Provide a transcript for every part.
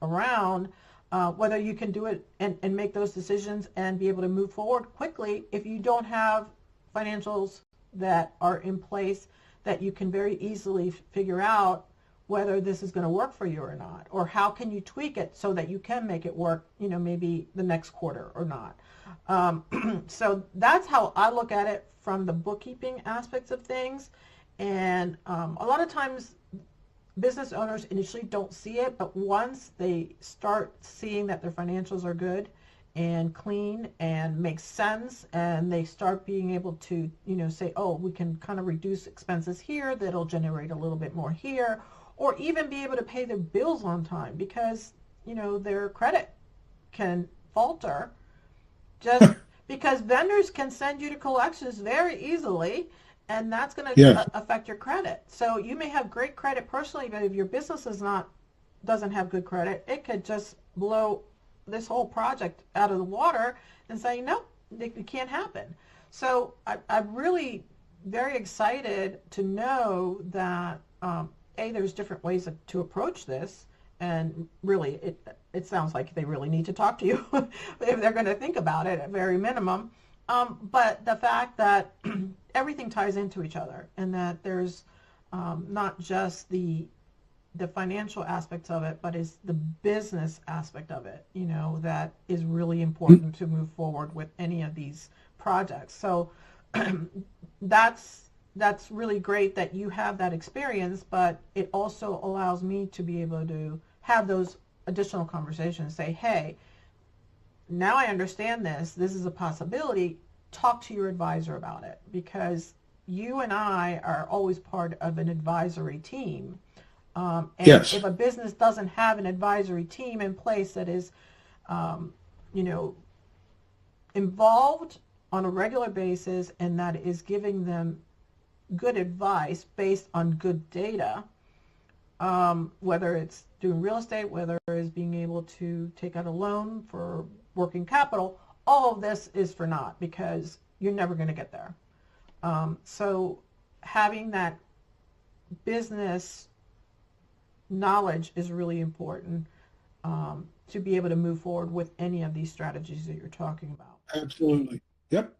around whether you can do it and make those decisions and be able to move forward quickly if you don't have financials that are in place that you can very easily figure out whether this is going to work for you or not, or how can you tweak it so that you can make it work, maybe the next quarter or not. So that's how I look at it from the bookkeeping aspects of things. And a lot of times business owners initially don't see it, but once they start seeing that their financials are good and clean and make sense, and they start being able to, say, oh, we can kind of reduce expenses here, that'll generate a little bit more here, or even be able to pay their bills on time because, their credit can falter just because vendors can send you to collections very easily, and that's going to Yes. affect your credit. So you may have great credit personally, but if your business doesn't have good credit, it could just blow this whole project out of the water and say, no, it can't happen. So I'm really very excited to know that, there's different ways to approach this. And really, it sounds like they really need to talk to you if they're going to think about it at very minimum. But the fact that everything ties into each other, and that there's not just the financial aspects of it, but is the business aspect of it, that is really important to move forward with any of these projects. So that's really great that you have that experience, but it also allows me to be able to have those additional conversations, say, hey, now I understand this is a possibility, talk to your advisor about it, because you and I are always part of an advisory team. And Yes. if a business doesn't have an advisory team in place that is, you know, involved on a regular basis and that is giving them good advice based on good data, whether it's doing real estate, whether it's being able to take out a loan for working capital, all of this is for naught because you're never going to get there. So having that business knowledge is really important to be able to move forward with any of these strategies that you're talking about. Absolutely. Yep.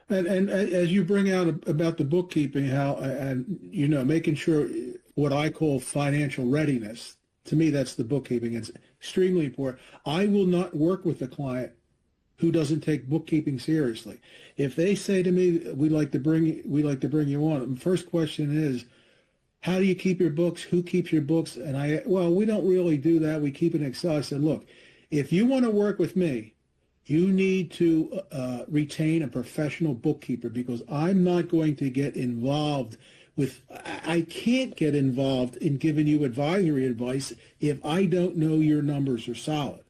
And as you bring out about the bookkeeping, how and making sure what I call financial readiness. To me, that's the bookkeeping. It's extremely important. I will not work with a client who doesn't take bookkeeping seriously. If they say to me, "We'd like to bring you on," the first question is, "How do you keep your books? Who keeps your books?" And well, we don't really do that. We keep it in Excel. I said, "Look, if you want to work with me, you need to retain a professional bookkeeper because I'm not going to get involved with, I can't get involved in giving you advisory advice if I don't know your numbers are solid."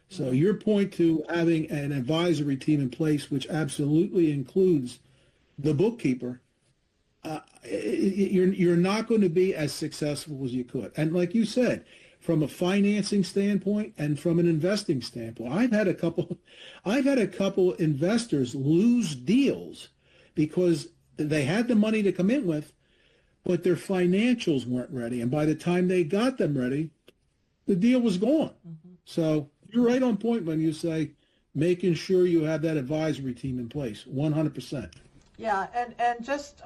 So your point to having an advisory team in place, which absolutely includes the bookkeeper, you're not going to be as successful as you could. And like you said, from a financing standpoint and from an investing standpoint, I've had a couple investors lose deals because they had the money to come in with, but their financials weren't ready. And by the time they got them ready, the deal was gone. Mm-hmm. So you're right on point when you say making sure you have that advisory team in place, 100%. Yeah, and just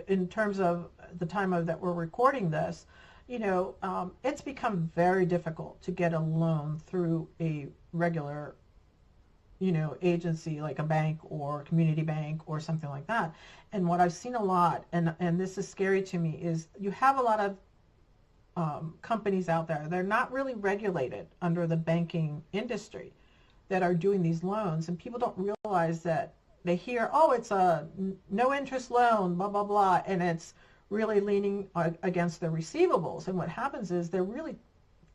in terms of the time of that we're recording this, it's become very difficult to get a loan through a regular, agency like a bank or community bank or something like that. And what I've seen a lot, and this is scary to me, is you have a lot of companies out there. They're not really regulated under the banking industry that are doing these loans, and people don't realize that they hear, oh, it's a no interest loan, blah, blah, blah, and it's really leaning against their receivables. And what happens is they're really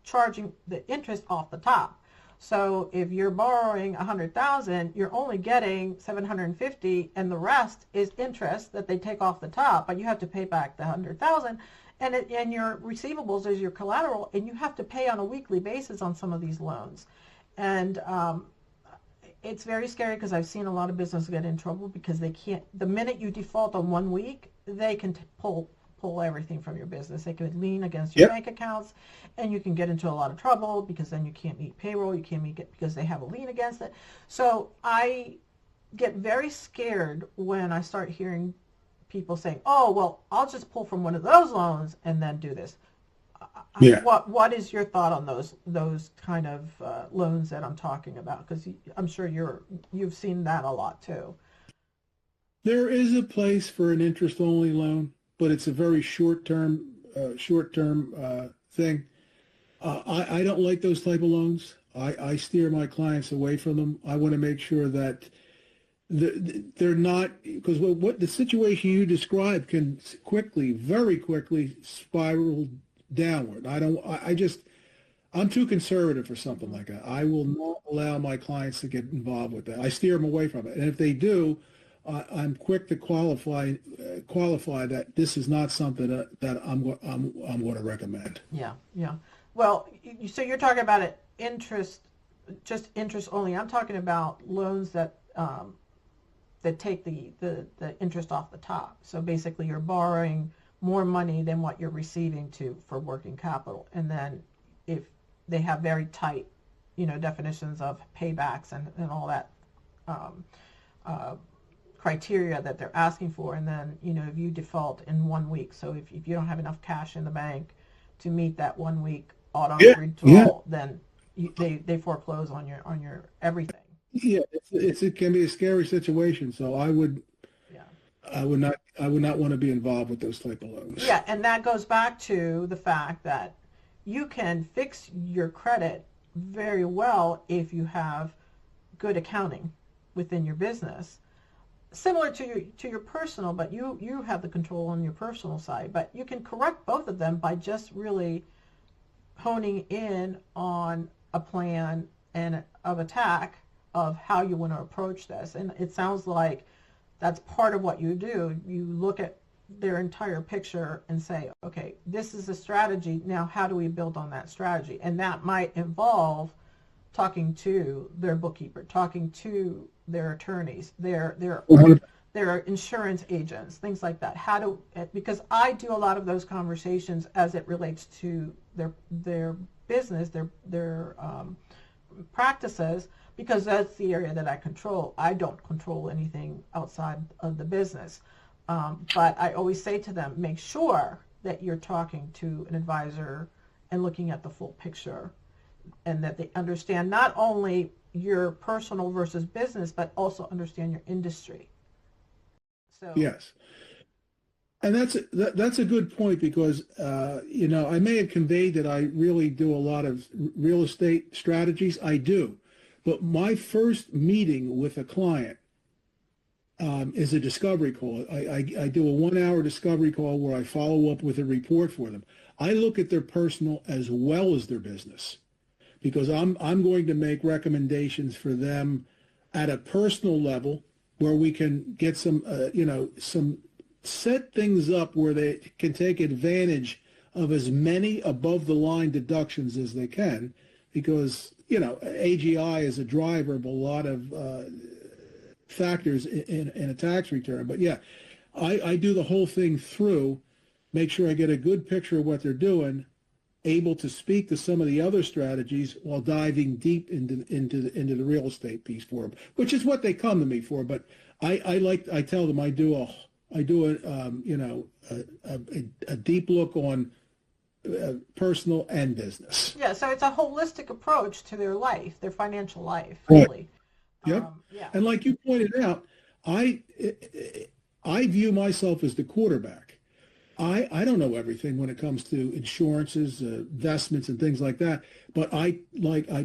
charging the interest off the top. So if you're borrowing 100,000, you're only getting 750, and the rest is interest that they take off the top, but you have to pay back the 100,000, and your receivables is your collateral, and you have to pay on a weekly basis on some of these loans. And it's very scary because I've seen a lot of businesses get in trouble because they can't, the minute you default on 1 week, they can pull pull everything from your business. They can lien against your Yep. bank accounts, and you can get into a lot of trouble because then you can't meet payroll, you can't meet it because they have a lien against it. So I get very scared when I start hearing people saying, "Oh, well, I'll just pull from one of those loans and then do this." Yeah. What is your thought on those kind of loans that I'm talking about? Because I'm sure you've seen that a lot too. There is a place for an interest-only loan, but it's a very short-term thing. I don't like those type of loans. I steer my clients away from them. I want to make sure that they're not, because what the situation you described can quickly, very quickly spiral downward. I'm too conservative for something like that. I will not allow my clients to get involved with that. I steer them away from it. And if they do, I'm quick to qualify that this is not something that I'm going to recommend. Yeah, yeah. Well, so you're talking about just interest only. I'm talking about loans that take the interest off the top. So basically, you're borrowing more money than what you're receiving for working capital, and then if they have very tight, definitions of paybacks and all that criteria that they're asking for, and then if you default in 1 week, so if you don't have enough cash in the bank to meet that 1 week auto withdrawal, then they foreclose on your everything. Yeah, it can be a scary situation. So I would not want to be involved with those type of loans. Yeah, and that goes back to the fact that you can fix your credit very well if you have good accounting within your business. Similar to your personal, but you have the control on your personal side. But you can correct both of them by just really honing in on a plan of attack of how you want to approach this. And it sounds like that's part of what you do. You look at their entire picture and say, okay, this is a strategy. Now, how do we build on that strategy? And that might involve talking to their bookkeeper, talking to their attorneys, their insurance agents, things like that. Because I do a lot of those conversations as it relates to their business, their practices, because that's the area that I control. I don't control anything outside of the business. But I always say to them, make sure that you're talking to an advisor and looking at the full picture, and that they understand not only your personal versus business, but also understand your industry. So yes, and that's a good point, because I may have conveyed that I really do a lot of real estate strategies. I do, but my first meeting with a client is a discovery call. I do a 1-hour discovery call where I follow up with a report for them. I look at their personal as well as their business, because I'm going to make recommendations for them at a personal level where we can get some set things up where they can take advantage of as many above the line deductions as they can, because AGI is a driver of a lot of factors in a tax return. But yeah, I do the whole thing through, make sure I get a good picture of what they're doing, able to speak to some of the other strategies while diving deep into the real estate piece for them, which is what they come to me for. But I tell them I do a deep look on personal and business. yeah, so it's a holistic approach to their life, their financial life, really. Yep. Yeah. And like you pointed out, I view myself as the quarterback. I don't know everything when it comes to insurances, investments, and things like that. But I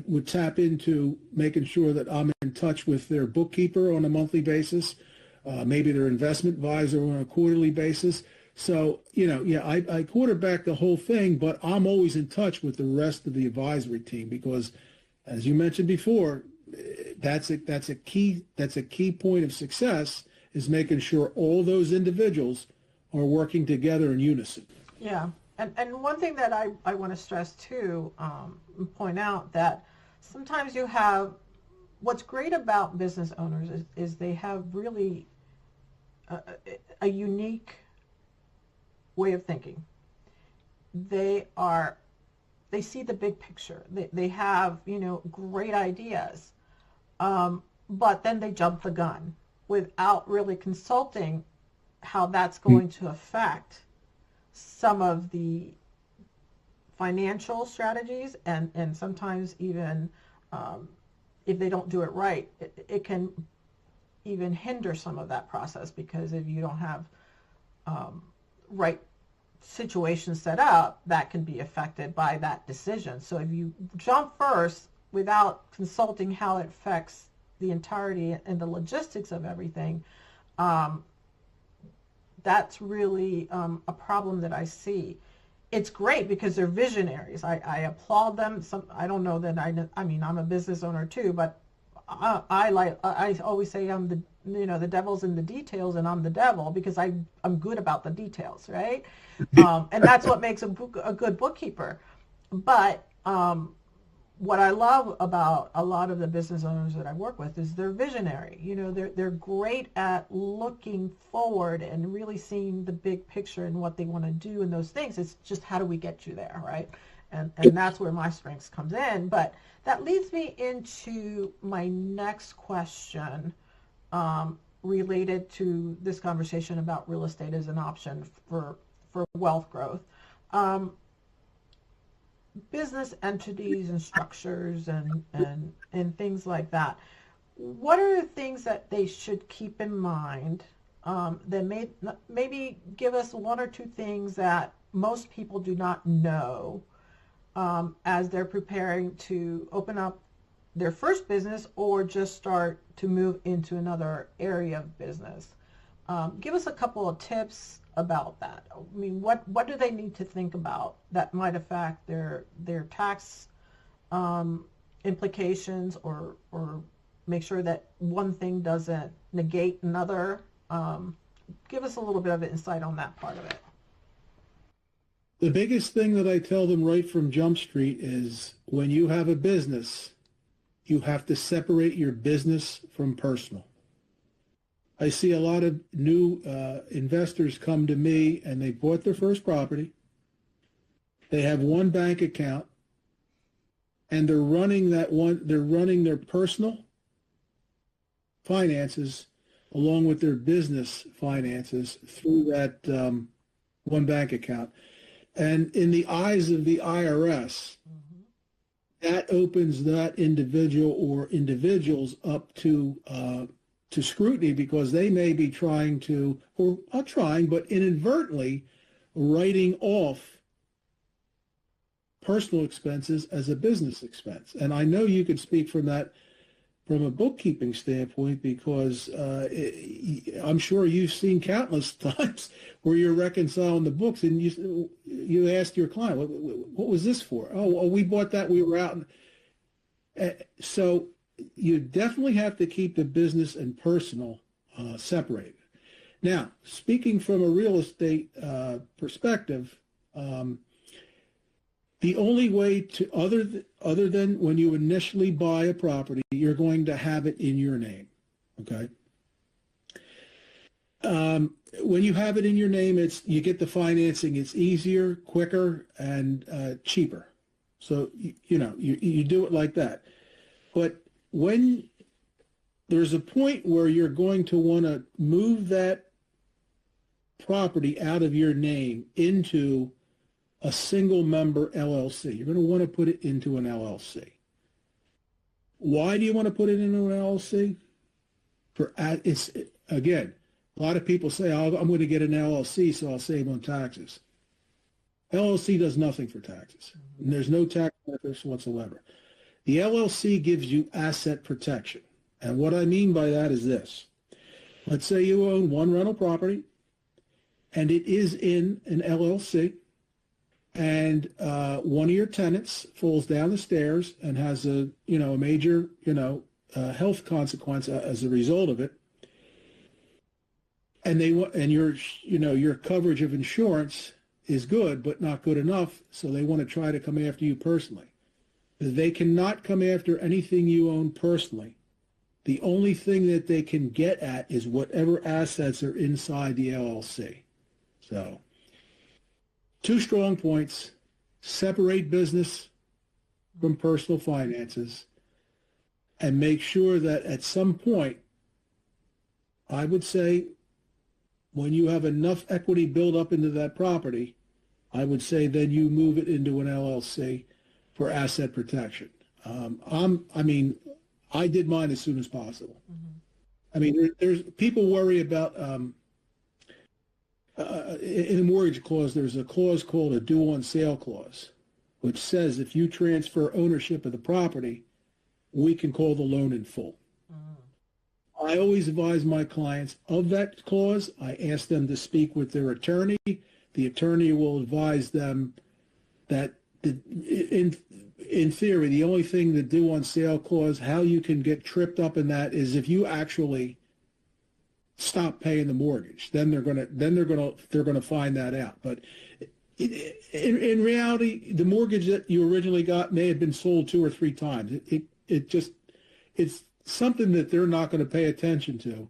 would tap into making sure that I'm in touch with their bookkeeper on a monthly basis, maybe their investment advisor on a quarterly basis. So I quarterback the whole thing, but I'm always in touch with the rest of the advisory team, because, as you mentioned before, that's a key point of success, is making sure all those individuals are working together in unison. Yeah, and one thing that I want to stress too, point out that sometimes you have, what's great about business owners is they have really a unique way of thinking. They see the big picture. They have, great ideas, but then they jump the gun without really consulting how that's going to affect some of the financial strategies, and sometimes even if they don't do it right, it can even hinder some of that process, because if you don't have right situations set up, that can be affected by that decision. So if you jump first without consulting how it affects the entirety and the logistics of everything, that's really a problem that I see. It's great because they're visionaries. I applaud them. I don't know that I mean, I'm a business owner too, but I always say I'm the devil's in the details, and I'm the devil because I'm good about the details, right? And that's what makes a good bookkeeper. But what I love about a lot of the business owners that I work with is they're visionary. They're great at looking forward and really seeing the big picture and what they want to do and those things. It's just, how do we get you there, right? And that's where my strengths comes in. But that leads me into my next question, related to this conversation about real estate as an option for wealth growth. Business entities and structures and things like that. What are the things that they should keep in mind, that maybe give us one or two things that most people do not know as they're preparing to open up their first business or just start to move into another area of business? Give us a couple of tips about that. I mean, what do they need to think about that might affect their tax implications, or make sure that one thing doesn't negate another? Give us a little bit of insight on that part of it. The biggest thing that I tell them right from Jump Street is, when you have a business, you have to separate your business from personal. I see a lot of new investors come to me, and they bought their first property. They have one bank account, and they're running their personal finances along with their business finances through that one bank account. And in the eyes of the IRS, that opens that individual or individuals up to scrutiny, because they may be trying to, or not trying, but inadvertently writing off personal expenses as a business expense. And I know you could speak from that from a bookkeeping standpoint, because I'm sure you've seen countless times where you're reconciling the books and you asked your client, what was this for? Oh, we bought that, we were out. So you definitely have to keep the business and personal separated. Now, speaking from a real estate perspective, the only way to, other than when you initially buy a property, you're going to have it in your name, okay? When you have it in your name, you get the financing. It's easier, quicker, and cheaper. So you do it like that. But when there's a point where you're going to want to move that property out of your name into a single member LLC, you're going to want to put it into an LLC. Why do you want to put it into an LLC? Again, a lot of people say, oh, I'm going to get an LLC so I'll save on taxes. LLC does nothing for taxes. And there's no tax benefits whatsoever. The LLC gives you asset protection. And what I mean by that is this. Let's say you own one rental property and it is in an LLC, and one of your tenants falls down the stairs and has a major health consequence as a result of it, and your coverage of insurance is good but not good enough, so they want to try to come after you personally. They cannot come after anything you own personally. The only thing that they can get at is whatever assets are inside the LLC. So Two strong points: separate business from personal finances, and make sure that at some point, I would say, when you have enough equity built up into that property, I would say then you move it into an LLC for asset protection. I did mine as soon as possible. Mm-hmm. I mean, there's people worry about in the mortgage clause. There's a clause called a due on sale clause, which says if you transfer ownership of the property, we can call the loan in full. Mm-hmm. I always advise my clients of that clause. I ask them to speak with their attorney. The attorney will advise them that in theory, the only thing the due on sale clause, how you can get tripped up in that is if you actually stop paying the mortgage, then they're gonna find that out. But in reality, the mortgage that you originally got may have been sold 2 or 3 times. It's something that they're not going to pay attention to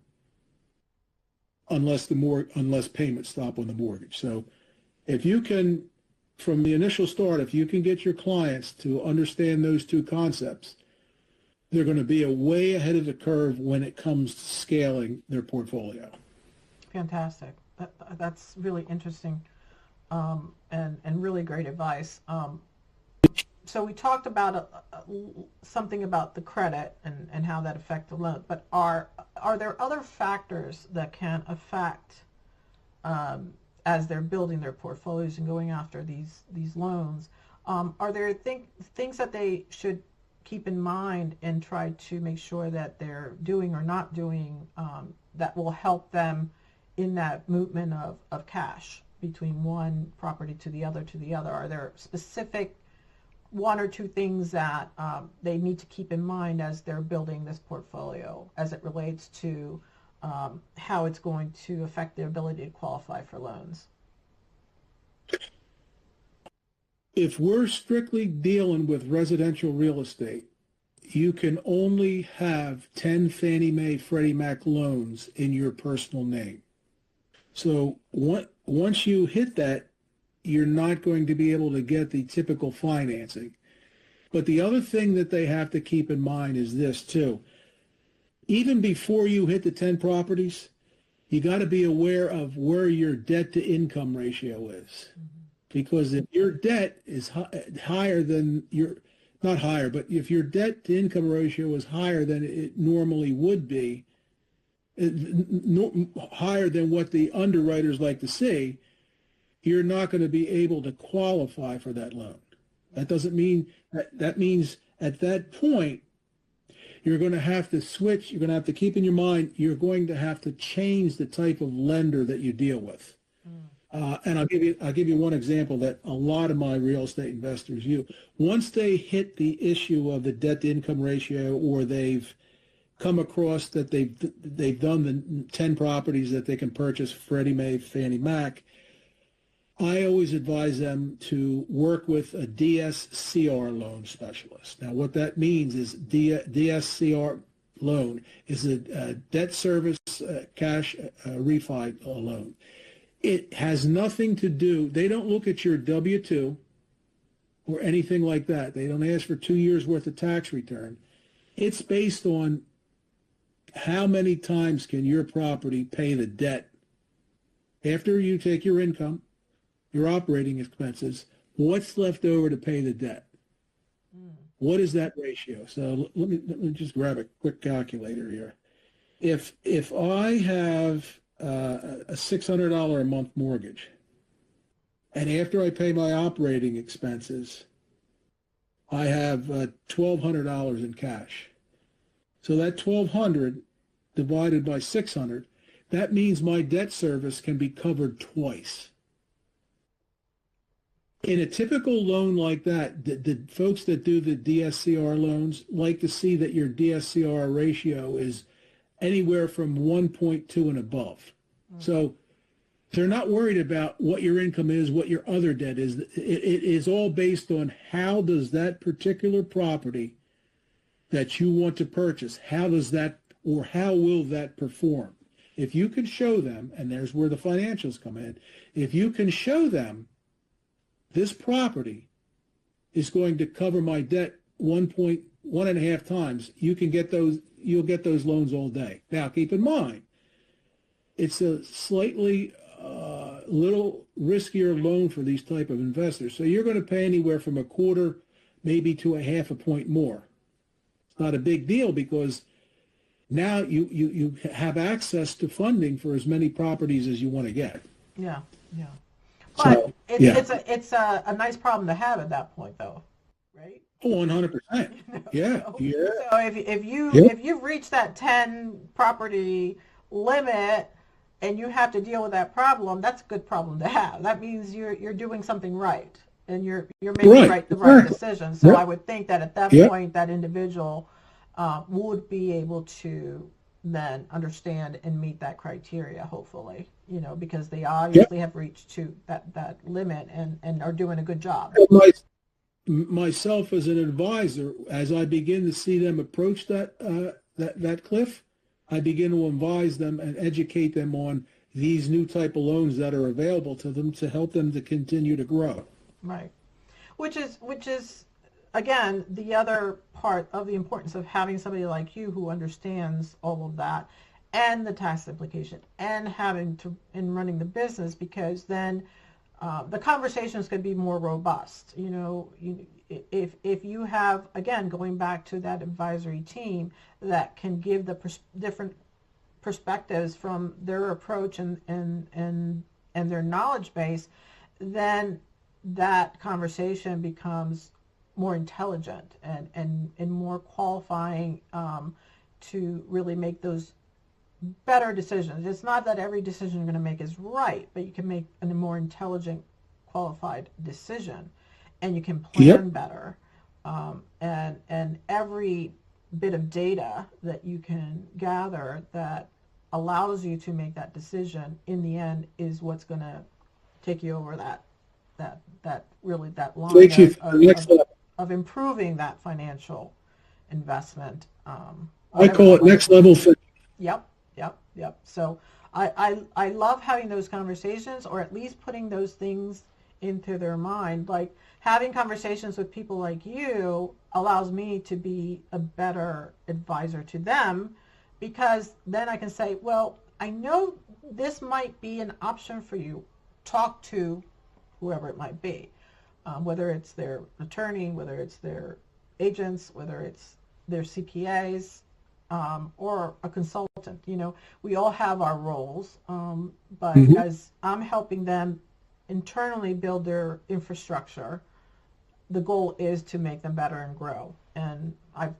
unless payments stop on the mortgage. So if you can, from the initial start, if you can get your clients to understand those two concepts, they're going to be way ahead of the curve when it comes to scaling their portfolio. Fantastic. That's really interesting and really great advice. So we talked about something about the credit and how that affects the loan, but are there other factors that can affect as they're building their portfolios and going after these loans? Are there things that they should keep in mind and try to make sure that they're doing or not doing that will help them in that movement of cash between one property to the other? Are there specific 1 or 2 things that they need to keep in mind as they're building this portfolio as it relates to how it's going to affect their ability to qualify for loans? If we're strictly dealing with residential real estate, you can only have 10 Fannie Mae Freddie Mac loans in your personal name. So once you hit that, you're not going to be able to get the typical financing. But the other thing that they have to keep in mind is this too. Even before you hit the 10 properties, you got to be aware of where your debt to income ratio is. Mm-hmm. Because if your debt is higher than not higher, but if your debt to income ratio is higher than it normally would be, higher than what the underwriters like to see, you're not going to be able to qualify for that loan. That doesn't mean that means at that point, you're going to have to switch. You're going to have to keep in your mind, you're going to have to change the type of lender that you deal with. And I'll give you one example that a lot of my real estate investors use. Once they hit the issue of the debt to income ratio, or they've come across that they've done the 10 properties that they can purchase Freddie Mae, Fannie Mac, I always advise them to work with a DSCR loan specialist. Now, what that means is DSCR loan is a debt service cash refi loan. It has nothing to do, they don't look at your W-2 or anything like that. They don't ask for 2 years worth of tax return. It's based on how many times can your property pay the debt after you take your income, your operating expenses, what's left over to pay the debt? What is that ratio? So let me just grab a quick calculator here. If I have a $600 a month mortgage, and after I pay my operating expenses, I have $1,200 in cash. So that $1,200 divided by 600, that means my debt service can be covered twice. In a typical loan like that, the folks that do the DSCR loans like to see that your DSCR ratio is anywhere from 1.2 and above. So they're not worried about what your income is, what your other debt is. It is all based on how does that particular property that you want to purchase, how does that, or how will that perform? If you can show them, and there's where the financials come in, if you can show them this property is going to cover my debt 1.1.5 times, you'll get those loans all day. Now, keep in mind, it's a slightly little riskier loan for these type of investors. So you're going to pay anywhere from a quarter, maybe to a half a point more. It's not a big deal because now you have access to funding for as many properties as you want to get. Yeah, yeah. So, But it's a nice problem to have at that point, though, right? Oh, 100%. Yeah, So, yeah. so if you've reached that 10 property limit and you have to deal with that problem, that's a good problem to have. That means you're doing something right and you're making the right decision. So I would think that at that point that individual would be able to then understand and meet that criteria, hopefully, because they obviously have reached to that limit and are doing a good job. Myself as an advisor, as I begin to see them approach that cliff, I begin to advise them and educate them on these new type of loans that are available to them to help them to continue to grow. Right. Which is again, the other part of the importance of having somebody like you who understands all of that and the tax implication and in running the business, because then the conversations could be more robust. If you have, again, going back to that advisory team that can give the different perspectives from their approach and their knowledge base, then that conversation becomes more intelligent and more qualifying to really make those better decisions. It's not that every decision you're going to make is right, but you can make a more intelligent, qualified decision, and you can plan better. And every bit of data that you can gather that allows you to make that decision in the end is what's going to take you over that line of improving that financial investment. I call it next level. Yep. So I love having those conversations, or at least putting those things into their mind. Like having conversations with people like you allows me to be a better advisor to them, because then I can say, well, I know this might be an option for you. Talk to whoever it might be, whether it's their attorney, whether it's their agents, whether it's their CPAs, or a consultant. We all have our roles, but as I'm helping them internally build their infrastructure, the goal is to make them better and grow. And I've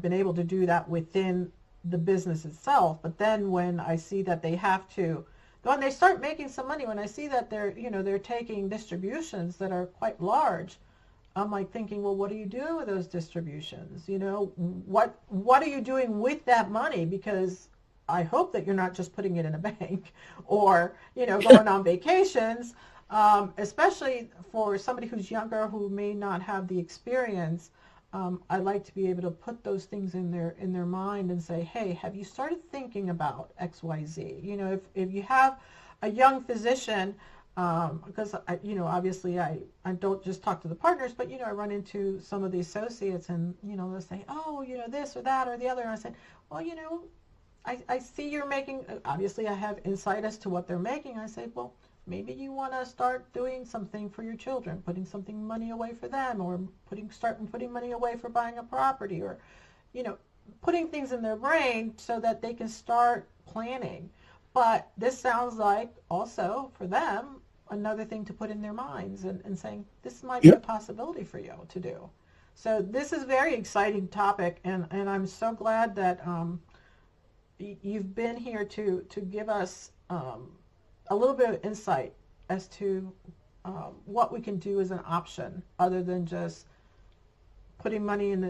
been able to do that within the business itself. But then when I see that when they start making some money, when I see that they're taking distributions that are quite large, I'm like thinking, well, what are you doing with those distributions? What are you doing with that money? Because I hope that you're not just putting it in a bank or, going on vacations, especially for somebody who's younger who may not have the experience. I like to be able to put those things in their mind and say, hey, have you started thinking about XYZ? If you have a young physician, because obviously I don't just talk to the partners, but I run into some of the associates, and they'll say, oh, this or that or the other, and I said, well, I see you're making, obviously I have insight as to what they're making. I say, well, maybe you want to start doing something for your children, putting money away for them, or start putting money away for buying a property, or putting things in their brain so that they can start planning. But this sounds like also for them another thing to put in their minds and saying, this might be a possibility for you to do. So this is a very exciting topic, and I'm so glad that you've been here to give us a little bit of insight as to what we can do as an option other than just putting money in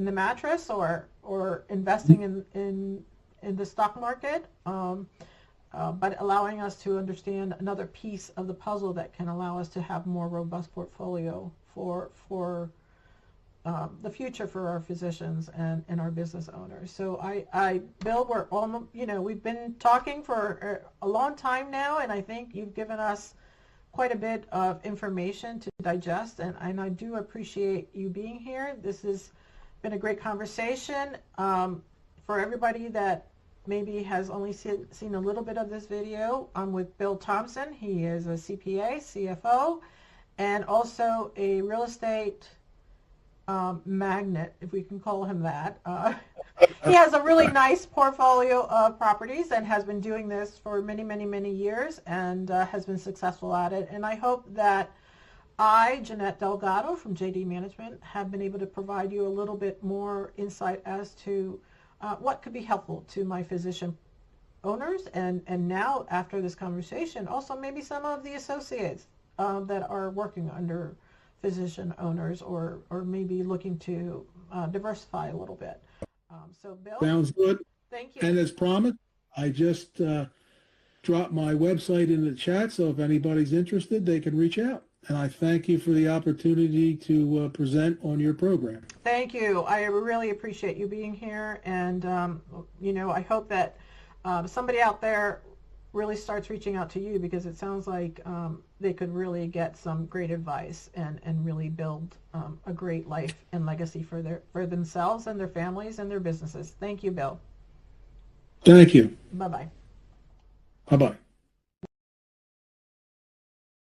the mattress or investing in the stock market. But allowing us to understand another piece of the puzzle that can allow us to have more robust portfolio for the future for our physicians and our business owners. So Bill, we're almost, we've been talking for a long time now, and I think you've given us quite a bit of information to digest, and I do appreciate you being here. This has been a great conversation. For everybody that maybe has only seen a little bit of this video, I'm with Bill Thompson. He is a CPA, CFO, and also a real estate magnate, if we can call him that. He has a really nice portfolio of properties and has been doing this for many, many, many years and has been successful at it. And I hope that I, Jeanette Delgado from JD Management, have been able to provide you a little bit more insight as to what could be helpful to my physician owners, and now after this conversation, also maybe some of the associates that are working under physician owners or maybe looking to diversify a little bit. So Bill, Sounds good. thank you. And as promised, I just dropped my website in the chat, so if anybody's interested, they can reach out. And I thank you for the opportunity to present on your program. Thank you. I really appreciate you being here, and you know, I hope that somebody out there really starts reaching out to you, because it sounds like they could really get some great advice and really build a great life and legacy for themselves and their families and their businesses. Thank you, Bill. Thank you. Bye-bye. Bye-bye.